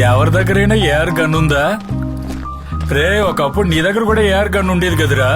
ఎవరి దగ్గరైనా AR gun ఉందా? రే, ఒకప్పుడు నీ దగ్గర కూడా ఏఆర్ గన్ ఉండేది కదరా?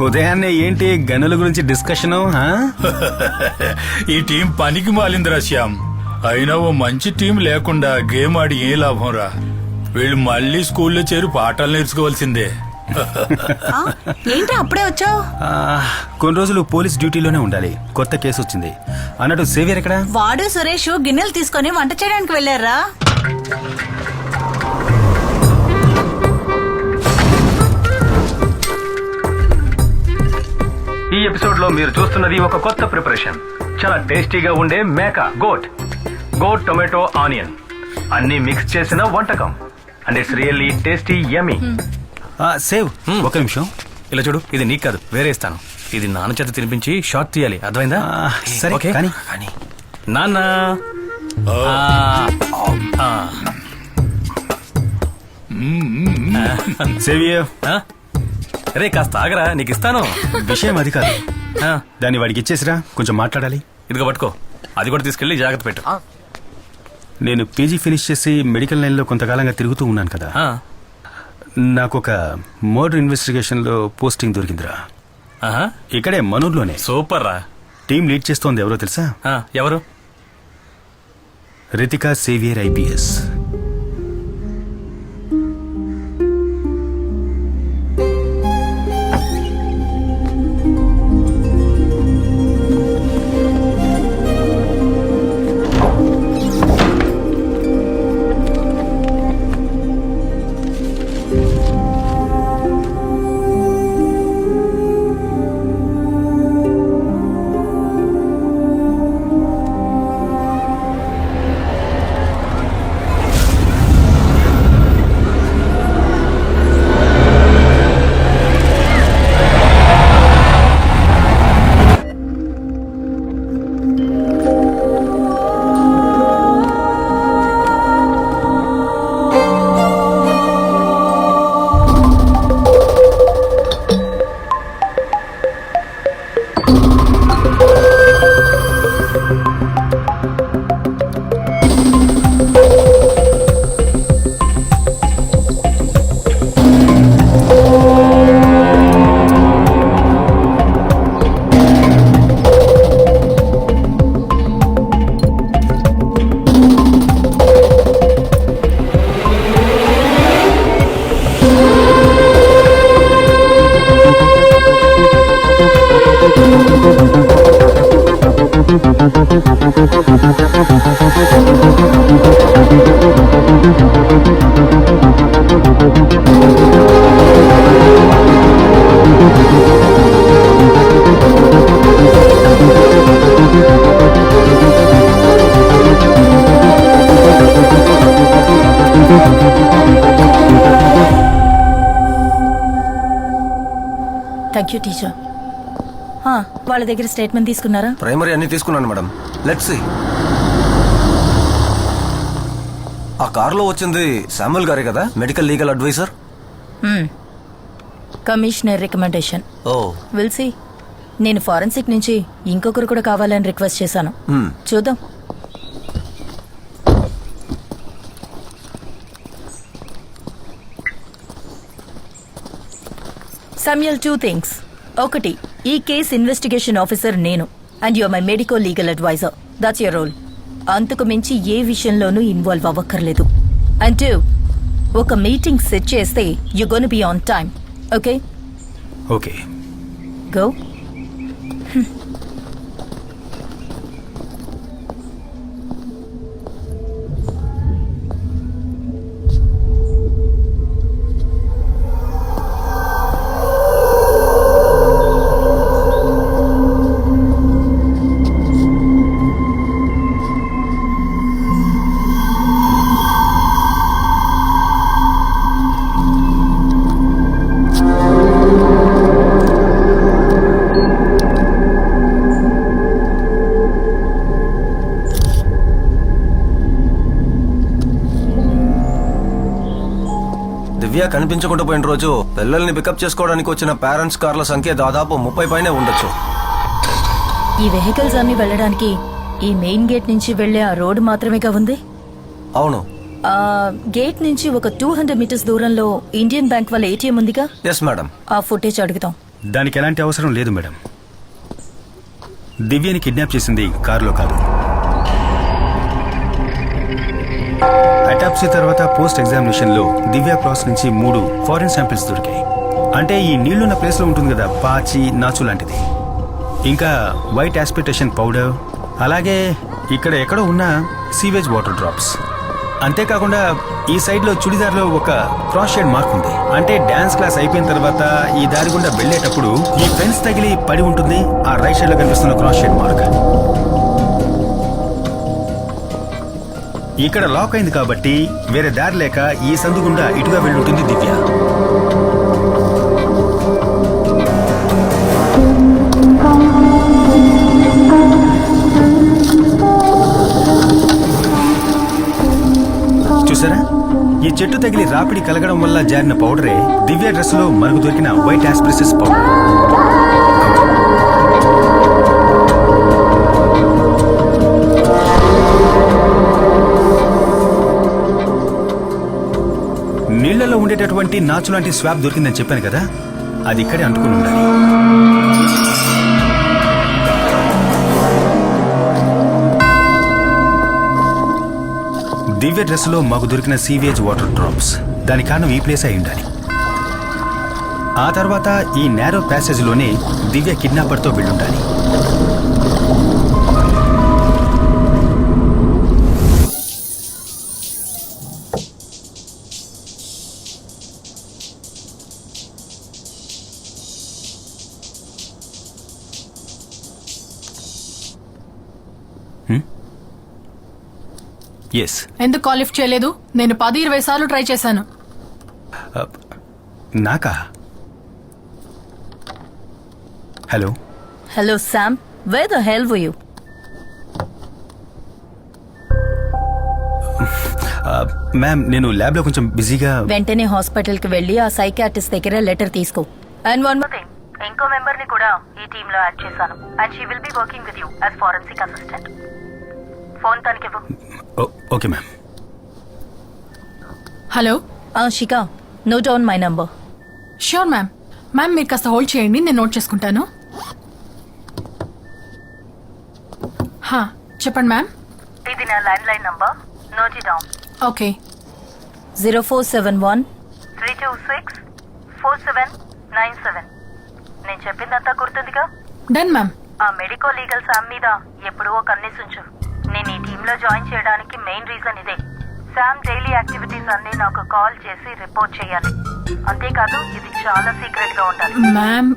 ఉదయాన్నే ఏంటి గనుల గురించి డిస్కషను? ఈ టీం పనికి మాలిందిరా శ్యామ్. అయినా ఓ మంచి టీం లేకుండా గేమ్ ఆడి ఏ లాభం రా? వీళ్ళు మళ్ళీ స్కూల్లో చేరి పాఠాలు నేర్చుకోవాల్సిందే. ఏంటి అప్పుడే వచ్చావు? కొన్ని రోజులు పోలీస్ డ్యూటీలోనే ఉండాలి. కొత్త కేసు వచ్చింది అన్నట్టు. సేవియర్ ఎక్కడ? వాడు సురేష్ గిన్నెలు తీసుకొని వంట చేయడానికి వెళ్ళారా? ఈ ఎపిసోడ్ లో మీరు చూస్తున్నది ఒక కొత్త ప్రిపరేషన్. చాలా టేస్టీగా ఉండే మేక గోట్ టొమాటో ఆనియన్ అన్ని మిక్స్ చేసిన వంటకం. And it's really tasty yummy. Save ఒక నిమిషం. ఇలా చూడు, ఇది నీకు కాదు, వేరే ఇస్తాను. ఇది నాన్న చేత తినిపించి షార్ట్ తీయాలి, అర్థమైందా? సరే ఓకే కానీ నాన్న. సేవియర్ రే కాస్త ఆగరా, నీకు ఇస్తాను. విషయం అది కాదు. దాన్ని వాడికి ఇచ్చేసిరా, కొంచెం మాట్లాడాలి. ఇదిగో పట్టుకో, అది కూడా తీసుకెళ్లి జాగ్రత్త పెట్టు. నేను పీజీ ఫినిష్ చేసి మెడికల్ లైన్లో కొంతకాలంగా తిరుగుతూ ఉన్నాను కదా. నాకు ఒక మర్డర్ ఇన్వెస్టిగేషన్ లో పోస్టింగ్ దొరికిందిరా. ఇక్కడే మనూర్లోనే. సూపర్ రా. టీం లీడ్ చేస్తోంది ఎవరో తెలుసా? ఎవరు? Ritika saviour IPS. Thank you teacher. వాళ్ళ దగ్గర స్టేట్మెంట్ తీసుకున్నారా? ప్రైమరీ అన్ని తీసుకున్నాను మేడం. Let's see. ఆ కారులో వచ్చింది శామ్యుల్ గారే కదా, medical legal adviser. Commissioner recommendation. Oh will see. నేను ఫారెన్సిక్ నుంచి ఇంకొకరు కూడా కావాలని రిక్వెస్ట్ చేశాను. చూద్దాం. Samuel, 2 things. ఒకటి, ఈ కేస్ ఇన్వెస్టిగేషన్ ఆఫీసర్ నేను and you are my medical legal adviser. That's your role. అంతకు మించి ఏ విషయంలోనూ ఇన్వాల్వ్ అవ్వక్కర్లేదు. అండ్ 2, ఒక మీటింగ్ సెట్ చేస్తే you gonna be on time. Okay? Okay. Go. Divya కనిపించకుండా పోయిన రోజు పిల్లల్ని పికప్ చేసుకోవడానికి వచ్చిన పేరెంట్స్ కార్ల సంఖ్య దాదాపు 30 పైనే ఉండొచ్చు. ఈ వెహికల్స్ అన్ని వెళ్ళడానికి ఈ మెయిన్ గేట్ నుంచి వెళ్లే ఆ రోడ్డు మాత్రమేగా ఉంది. అవును. గేట్ నుంచి ఒక 200 మీటర్స్ దూరంలో ఇండియన్ బ్యాంక్ వాళ్ళ ఏటీఎం ఉందిగా, ఎస్ మేడం. ఆ ఫుటేజ్ అడుగుతాం. దానికి ఎలాంటి అవసరం లేదు మేడం. దివ్యని కిడ్నాప్ చేసింది కారులో కాదు. అటాప్సీ తర్వాత పోస్ట్ ఎగ్జామినేషన్ లో దివ్య క్రాస్ నుంచి 3 ఫారిన్ శాంపిల్స్ దొరికాయి. అంటే ఈ నీళ్లున్న ప్లేస్ లో ఉంటుంది కదా, పాచి నాచు లాంటిది, ఇంకా వైట్ ఆస్పిటేషన్ పౌడర్, అలాగే ఇక్కడ ఎక్కడో ఉన్న సీవేజ్ వాటర్ డ్రాప్స్. అంతేకాకుండా ఈ సైడ్ లో చుడిదార్లో ఒక క్రాస్ షేడ్ మార్క్ ఉంది. అంటే డాన్స్ క్లాస్ అయిపోయిన తర్వాత ఈ దారి గుండా వెళ్లేటప్పుడు ఈ ఫెన్స్ తగిలి పడి ఉంటుంది. ఆ రైట్ సైడ్ లో కనిపిస్తున్న క్రాస్ షేడ్ మార్క్ ఇక్కడ లాక్ అయింది కాబట్టి వేరే దారి లేక ఈ సందు గుండా ఇటుగా వెళ్ళుంటుంది దివ్య. చూసారా, ఈ చెట్టు తగిలి రాపిడి కలగడం వల్ల జారిన పౌడరే దివ్య డ్రెస్ లో మనకు దొరికిన వైట్ ఆస్ప్రెసిస్ పౌడర్. నీళ్లలో ఉండేటటువంటి నాచు లాంటి స్వాబ్ దొరికిందని చెప్పాను కదా, అది ఇక్కడే అంటుకుని ఉండాలి. దివ్య డ్రెస్ లో మాకు దొరికిన సీవేజ్ వాటర్ డ్రాప్స్, దాని కారణం ఈ ప్లేస్ అయి ఉండాలి. ఆ తర్వాత ఈ నేరో ప్యాసేజ్ లోనే దివ్య కిడ్నాపర్ తో వెళ్ళుండాలి. ఎస్. ఎందుకు కాల్ లిఫ్ట్ చేయలేదు? నేను 10-20 సార్లు ట్రై చేశాను. నాకా? Hello hello Sam, wear the hell were you? Ma'am, నేను ల్యాబ్ లో కొంచెం బిజీగా. వెంటనే హాస్పిటల్ కి వెళ్ళి ఆ సైకాట్రిస్ట్ దగ్గర లెటర్ తీసుకో. అండ్ వన్ మోర్ థింగ్, ఇంకో మెంబర్ ని కూడా ఈ టీమ్ లో యాడ్ చేశాను. And she will be working with you as forensic assistant. Phone తనకివ్వు. Okay ma'am. Hello. Shikha, note down my number. Sure ma'am. Ma'am మీరు కాస్త హోల్డ్ చేయండి, నేను నోట్ చేసుకుంటాను. చెప్పండి మ్యామ్. ఇది నా land line number, note it down. Okay. 0471 326 4797. నేను చెప్పిందంతా గుర్తుందిగా? Done ma'am. ఆ మెడికో లీగల్ శామ్ మీద ఎప్పుడూ ఒక కన్నేసుంచు. నేను ఈ టీమ్ లో జాయిన్ చేయడానికి మెయిన్ రీజన్ ఇదే. శామ్ డైలీ యాక్టివిటీస్ అన్ని నాకు కాల్ చేసి రిపోర్ట్ చేయాలి. అంతేకాదు, ఇది చాలా సీక్రెట్ గా ఉండాలి. మ్యామ్,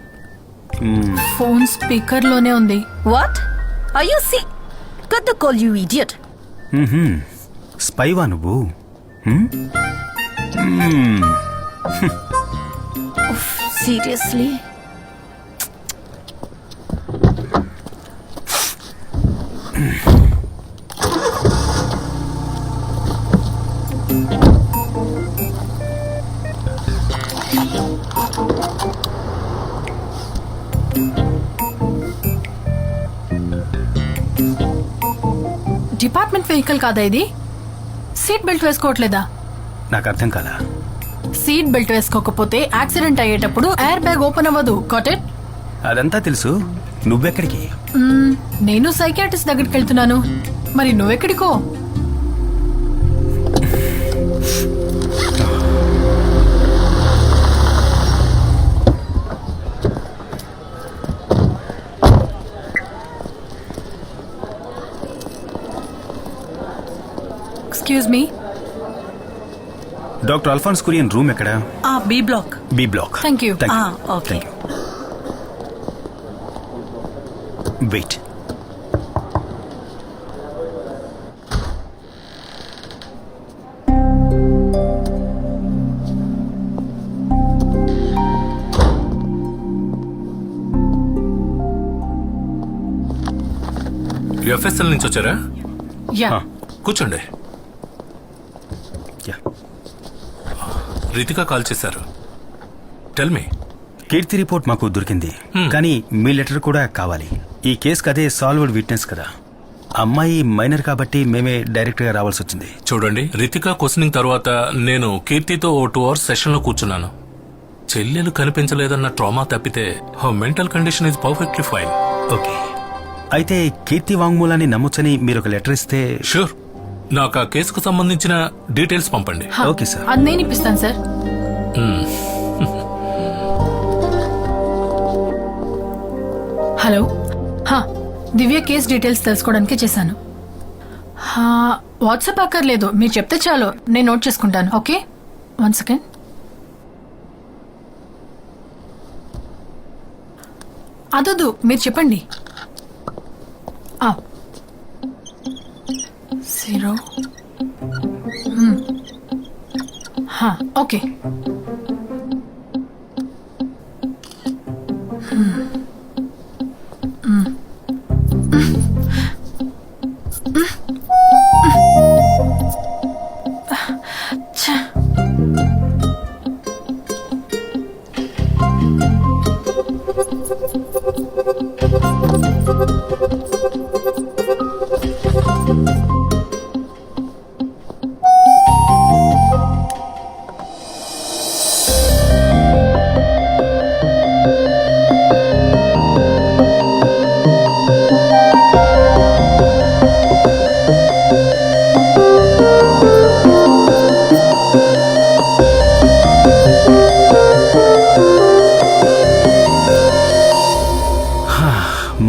ఫోన్ స్పీకర్ లోనే ఉంది. What are you see cut the call you idiot. స్పైవా నువ్వు? సీరియస్లీ? డిపార్ట్మెంట్ వెహికల్ కాదా ఇది? సీట్ బెల్ట్ వేసుకోవట్లేదా? నాకు అర్థం కాలా. సీట్ బెల్ట్ వేసుకోకపోతే యాక్సిడెంట్ అయ్యేటప్పుడు ఎయిర్ బ్యాగ్ ఓపెన్ అవ్వదు. Got it? అదంతా తెలుసు. నువ్వెక్కడికి? నేను సైకియాట్రిస్ట్ దగ్గరికి వెళ్తున్నాను. మరి నువ్వెక్కడికో? Excuse me. Doctor Alphonse Kurian room ఎక్కడ? B block. B block. Thank you. Okay. Wait. FSL నుంచి వచ్చారా? యా. కూర్చోండి. రితిక కాల్ చేశారు. Tell me. కీర్తి రిపోర్ట్ మాకు దొరికింది, కానీ మీ లెటర్ కూడా కావాలి. ఈ కేసుకి అదే సాల్వ్డ్ విట్నెస్ కదా. అమ్మాయి మైనర్ కాబట్టి మేమే డైరెక్ట్గా రావాల్సి వచ్చింది. చూడండి, రితికా క్వశ్చనింగ్ తర్వాత నేను కీర్తితో ఓ 2 hours సెషన్లో కూర్చున్నాను. చెల్లెలు కనిపించలేదన్న ట్రామా తప్పితే mental condition is perfectly fine. Okay, అయితే కీర్తి వాంగ్మూలాన్ని నమ్మొచ్చని మీరు ఒక లెటర్ ఇస్తే. షూర్, నాకు ఆ కేసుకు సంబంధించిన డీటెయిల్స్ పంపండి. హా, ఓకే సార్. అది నేను ఇప్పిస్తాను సార్. హలో, హా, దివ్య కేస్ డీటెయిల్స్ తెలుసుకోవడానికి చేశాను. హా, వాట్సాప్ అక్కర్లేదు, మీరు చెప్తే చాలు, నేను నోట్ చేసుకుంటాను. Okay, 1 second. అదొద్దు, మీరు చెప్పండి. 0 హా, ఓకే.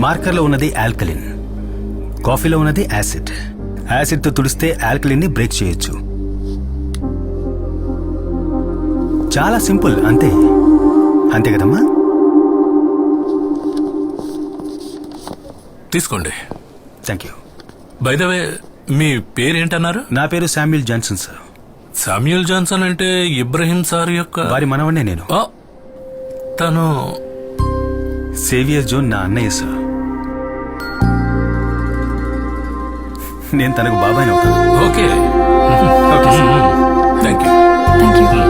మార్కర్లో ఉన్నది ఆల్కలిన్, కాఫీలో ఉన్నది యాసిడ్. యాసిడ్తో తుడిస్తే ఆల్కలిన్ని బ్రేక్ చేయొచ్చు. చాలా సింపుల్, అంతే అంతే కదమ్మా. తీసుకోండి. Thank you. By the way, మీ పేరేంటన్నారు? నా పేరు Samuel Johnson sir. Samuel Johnson అంటే ఇబ్రహీం సార్ యొక్క వారి మనవన్నే నేను. ఆ, తను సేవియర్ జోన్ నా అన్నయ్య సార్. నేను తనకు బాబాయ్ అవుతాను. Okay. Okay sir. Thank you. Thank you.